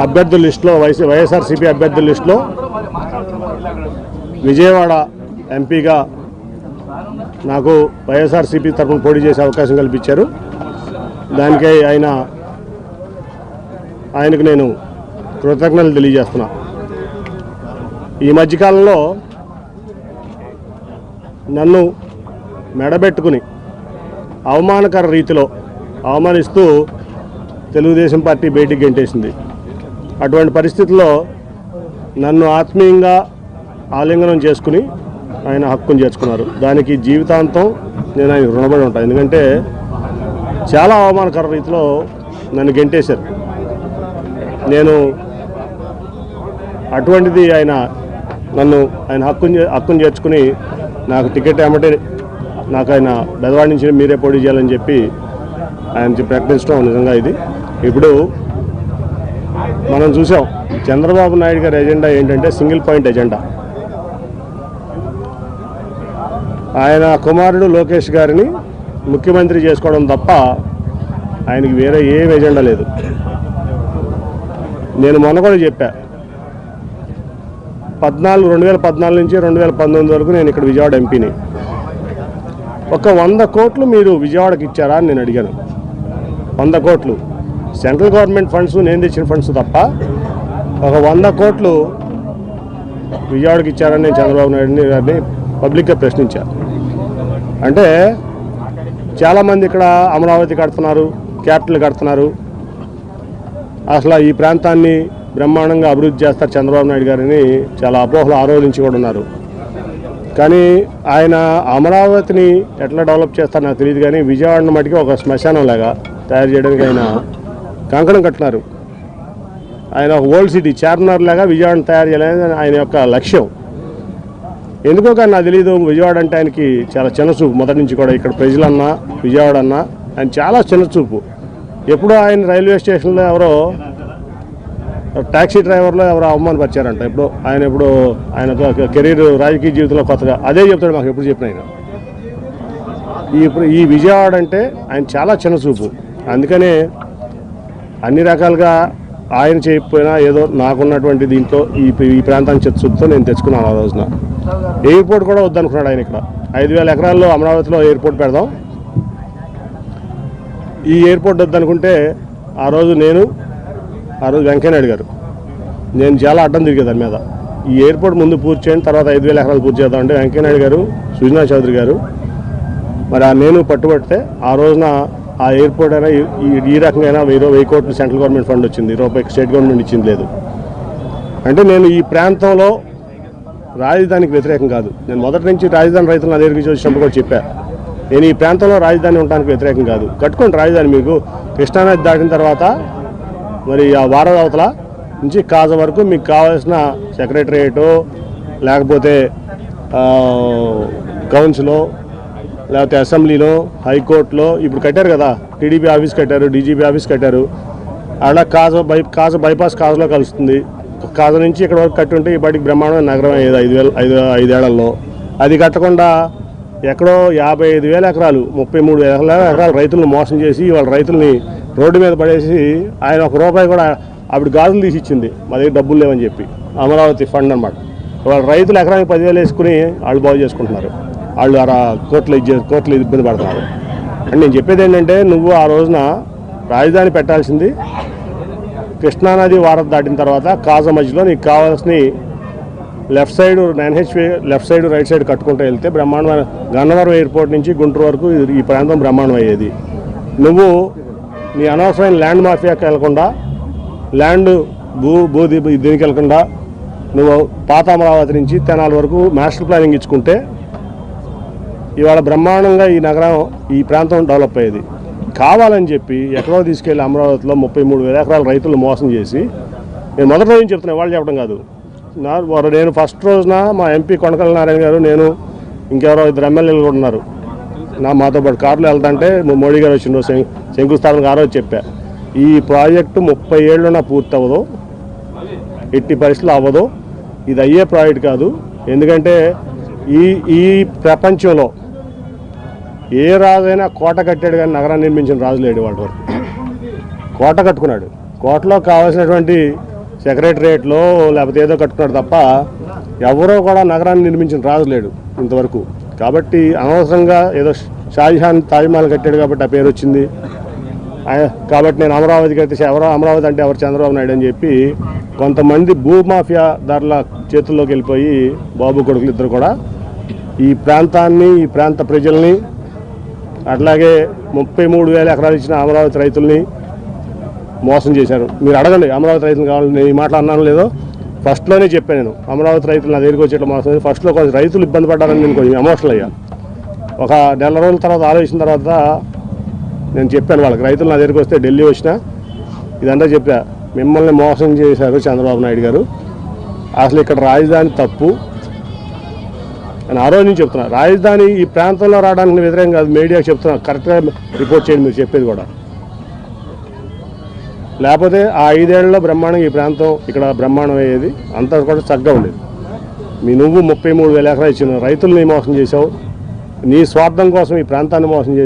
అభ్యర్థుల లిస్టులో వైఎస్ఆర్సీపీ అభ్యర్థుల లిస్టులో విజయవాడ ఎంపీగా నాకు వైఎస్ఆర్సీపీ తరఫున పోటీ చేసే అవకాశం కల్పించారు. దానికై ఆయనకు నేను కృతజ్ఞతలు తెలియజేస్తున్నా. ఈ మధ్యకాలంలో నన్ను మెడబెట్టుకుని అవమానకర రీతిలో అవమానిస్తూ తెలుగుదేశం పార్టీ బయటికి గెంటేసింది. అటువంటి పరిస్థితుల్లో నన్ను ఆత్మీయంగా ఆలింగనం చేసుకుని ఆయన హక్కును చేర్చుకున్నారు. దానికి జీవితాంతం నేను ఆయన రుణపడి ఉంటాను. ఎందుకంటే చాలా అవమానకర రీతిలో నన్ను గెంటేశారు. నేను అటువంటిది ఆయన హక్కును చేర్చుకుని నాకు టికెట్ ఏమంటే నాకు ఆయన బెదవాడి నుంచి మీరే పోటీ చేయాలని చెప్పి ఆయన ప్రకటించడం నిజంగా ఇది. ఇప్పుడు మనం చూసాం చంద్రబాబు నాయుడు గారి ఎజెండా ఏంటంటే సింగిల్ పాయింట్ ఎజెండా. ఆయన కుమారుడు లోకేష్ గారిని ముఖ్యమంత్రి చేసుకోవడం తప్ప ఆయనకి వేరే ఏం ఎజెండా లేదు. నేను మొన్న కూడా చెప్పా, 2014 నుంచి 2019 వరకు నేను ఇక్కడ విజయవాడ ఎంపీని. ఒక 100 కోట్లు మీరు విజయవాడకి ఇచ్చారా అని నేను అడిగాను. 100 కోట్లు సెంట్రల్ గవర్నమెంట్ ఫండ్స్, నేను తెచ్చిన ఫండ్స్ తప్ప ఒక 100 కోట్లు విజయవాడకి ఇచ్చారని నేను చంద్రబాబు నాయుడు గారిని పబ్లిక్గా ప్రశ్నించాను. అంటే చాలామంది ఇక్కడ అమరావతి కడుతున్నారు, క్యాపిటల్ కడుతున్నారు, అసలు ఈ ప్రాంతాన్ని బ్రహ్మాండంగా అభివృద్ధి చేస్తారు చంద్రబాబు నాయుడు గారిని చాలా అపోహలు ఆరోధించి కూడా ఉన్నారు. కానీ ఆయన అమరావతిని ఎట్లా డెవలప్ చేస్తారో నాకు తెలియదు. కానీ విజయవాడను మటుకి ఒక శ్మశానం లాగా తయారు చేయడానికి ఆయన కంకణం కట్టినారు. ఆయన ఒక ఓల్డ్ సిటీ చార్మినార్ లాగా విజయవాడను తయారు చేయాలని ఆయన యొక్క లక్ష్యం. ఎందుకో కానీ నాకు తెలియదు, విజయవాడ అంటే ఆయనకి చాలా చిన్నచూపు. మొదటి నుంచి కూడా ఇక్కడ ప్రజలన్నా విజయవాడ అన్నా ఆయన చాలా చిన్నచూపు. ఎప్పుడో ఆయన రైల్వే స్టేషన్లో ఎవరో ట్యాక్సీ డ్రైవర్లో ఎవరో అవమానపరిచారంట. ఆయన కెరీర్ రాజకీయ జీవితంలో కొత్తగా అదే చెప్తాడు మాకు ఎప్పుడు చెప్పిన ఆయన. ఈ విజయవాడ అంటే ఆయన చాలా చిన్నచూపు. అందుకనే అన్ని రకాలుగా ఆయన చేయకపోయినా ఏదో నాకున్నటువంటి దీంట్లో ఈ ప్రాంతానికి చిత్తశుద్ధితో నేను తెచ్చుకున్నాను. ఆ రోజున ఎయిర్పోర్ట్ కూడా వద్దనుకున్నాడు ఆయన. ఇక్కడ 5,000 ఎకరాల్లో అమరావతిలో ఎయిర్పోర్ట్ పెడదాం, ఈ ఎయిర్పోర్ట్ వద్దనుకుంటే ఆ రోజు వెంకయ్యనాయుడు గారు నేను చాలా అడ్డం తిరిగే దాని మీద. ఈ ఎయిర్పోర్ట్ ముందు పూర్తి చేయండి, తర్వాత 5,000 ఎకరాలు పూర్తి చేద్దామంటే వెంకయ్యనాయుడు గారు, సుజనా చౌదరి గారు మరి నేను పట్టుబడితే ఆ రోజున ఆ ఎయిర్పోర్ట్ అయినా ఈ రకంగా 1,000 కోట్లు సెంట్రల్ గవర్నమెంట్ ఫండ్ వచ్చింది, రూపాయికి స్టేట్ గవర్నమెంట్ ఇచ్చింది లేదు. అంటే నేను ఈ ప్రాంతంలో రాజధానికి వ్యతిరేకం కాదు. నేను మొదటి నుంచి రాజధాని రైతులు నా దగ్గరికి వచ్చినప్పుడు కూడా చెప్పా, నేను ఈ ప్రాంతంలో రాజధాని ఉండడానికి వ్యతిరేకం కాదు. కట్టుకోండి రాజధాని. మీకు కృష్ణానది దాటిన తర్వాత మరి ఆ వారదవతల నుంచి కాజ వరకు మీకు కావాల్సిన సెక్రటరియేటో లేకపోతే కౌన్సిలో లేకపోతే అసెంబ్లీలో హైకోర్టులో ఇప్పుడు కట్టారు కదా, టీడీపీ ఆఫీస్ కట్టారు, డీజీపీ ఆఫీస్ కట్టారు. అలా కాజ బైపాస్ కాజలో కలుస్తుంది. కాజ నుంచి ఇక్కడ వరకు కట్టుంటే ఈ పాటికి బ్రహ్మాండమైన నగరం అయ్యేది 5 ఏళ్లలో. అది కట్టకుండా ఎక్కడో 55,000 ఎకరాలు 33,000 ఎకరాలు రైతులను మోసం చేసి వాళ్ళ రైతుల్ని రోడ్డు మీద పడేసి ఆయన ₹1 కూడా అప్పుడు గాజులు తీసి ఇచ్చింది, మా దగ్గర డబ్బులు లేవని చెప్పి. అమరావతి ఫండ్ అనమాట. వాళ్ళ రైతులు ఎకరానికి 10,000 వేసుకుని వాళ్ళు బాగు చేసుకుంటున్నారు. వాళ్ళు కోర్టులో ఇబ్బంది పడుతున్నారు. అంటే నేను చెప్పేది ఏంటంటే, నువ్వు ఆ రోజున రాజధాని పెట్టాల్సింది కృష్ణానది వారధి దాటిన తర్వాత కాజా మధ్యలో నీకు కావాల్సిన left side 9HV left side right side కట్టుకుంటూ వెళ్తే బ్రహ్మాండమైన గన్నవరం ఎయిర్పోర్ట్ నుంచి గుంటూరు వరకు ఈ ప్రాంతం బ్రహ్మాండం అయ్యేది. నువ్వు నీ అనవసరమైన ల్యాండ్ మాఫియాకి వెళ్లకుండా, ల్యాండ్ దీనికి వెళ్లకుండా నువ్వు పాత అమరావతి నుంచి తెనాలి వరకు మాస్టర్ ప్లానింగ్ ఇచ్చుకుంటే ఇవాళ బ్రహ్మాండంగా ఈ నగరం ఈ ప్రాంతం డెవలప్ అయ్యేది. కావాలని చెప్పి ఎక్కడో తీసుకెళ్ళి అమరావతిలో 33,000 ఎకరాల రైతులు మోసం చేసి, నేను మొదటి రోజు చెప్తున్నా, వాళ్ళు చెప్పడం కాదు. నేను ఫస్ట్ రోజున మా ఎంపీ కొనకళ్ళ నారాయణ గారు, నేను ఇంకెవరో 2 ఎమ్మెల్యేలు కూడా ఉన్నారు మాతో పాటు కారులో వెళ్తుంటే మోడీ గారు వచ్చిన రోజు శంకుస్థాపనకు ఆ రోజు చెప్పా, ఈ ప్రాజెక్టు 30 ఏళ్ళున్నా పూర్తి అవ్వదు, ఎట్టి పరిస్థితులు అవ్వదు, ఇది అయ్యే ప్రాజెక్ట్ కాదు. ఎందుకంటే ఈ ప్రపంచంలో ఏ రాజైనా కోట కట్టాడు కానీ నగరాన్ని నిర్మించిన రాజు లేడు. వాళ్ళ వరకు కోట కట్టుకున్నాడు. కోటలో కావాల్సినటువంటి సెక్రటరియట్లో లేకపోతే ఏదో కట్టుకున్నాడు తప్ప ఎవరో కూడా నగరాన్ని నిర్మించిన రాజు లేడు ఇంతవరకు. కాబట్టి అనవసరంగా ఏదో షాజహాన్ తాజ్మహల్ కట్టాడు కాబట్టి ఆ పేరు వచ్చింది. కాబట్టి నేను అమరావతి కట్టే ఎవరో అమరావతి అంటే ఎవరు చంద్రబాబు నాయుడు అని చెప్పి కొంతమంది భూమాఫియా దారుల చేతుల్లోకి వెళ్ళిపోయి బాబు కొడుకులు ఇద్దరు కూడా ఈ ప్రాంతాన్ని, ఈ ప్రాంత ప్రజల్ని, అట్లాగే 33,000 ఎకరాలు ఇచ్చిన అమరావతి రైతుల్ని మోసం చేశారు. మీరు అడగండి అమరావతి రైతులు కావాలి. నేను ఈ మాటలు అన్నాను లేదో ఫస్ట్లోనే చెప్పాను. నేను అమరావతి రైతులు నా దగ్గరికి వచ్చేట్టు మోసం ఫస్ట్లో కొంచెం రైతులు ఇబ్బంది పడ్డారని నేను కొంచెం ఎమోషనల్ అయ్యా. ఒక నెల రోజుల తర్వాత ఆలోచించిన తర్వాత నేను చెప్పాను వాళ్ళకి, రైతులు నా దగ్గరికి వస్తే ఢిల్లీ వచ్చినా ఇదంతా చెప్పా, మిమ్మల్ని మోసం చేశారు చంద్రబాబు నాయుడు గారు, అసలు ఇక్కడ రాజధాని తప్పు అని ఆ రోజు నుంచి చెప్తున్నా. రాజధాని ఈ ప్రాంతంలో రావడానికి వ్యతిరేకం కాదు, మీడియాకి చెప్తున్నా, కరెక్ట్గా రిపోర్ట్ చేయండి మీరు చెప్పేది కూడా. లేకపోతే ఆ 5 ఏళ్లలో బ్రహ్మాండంగా ఈ ప్రాంతం ఇక్కడ బ్రహ్మాండం అయ్యేది, అంతా కూడా చక్కగా ఉండేది. నువ్వు 33,000 ఎకరాలు ఇచ్చిన రైతుల్ని మోసం చేశావు, నీ స్వార్థం కోసం ఈ ప్రాంతాన్ని మోసం చేశావు.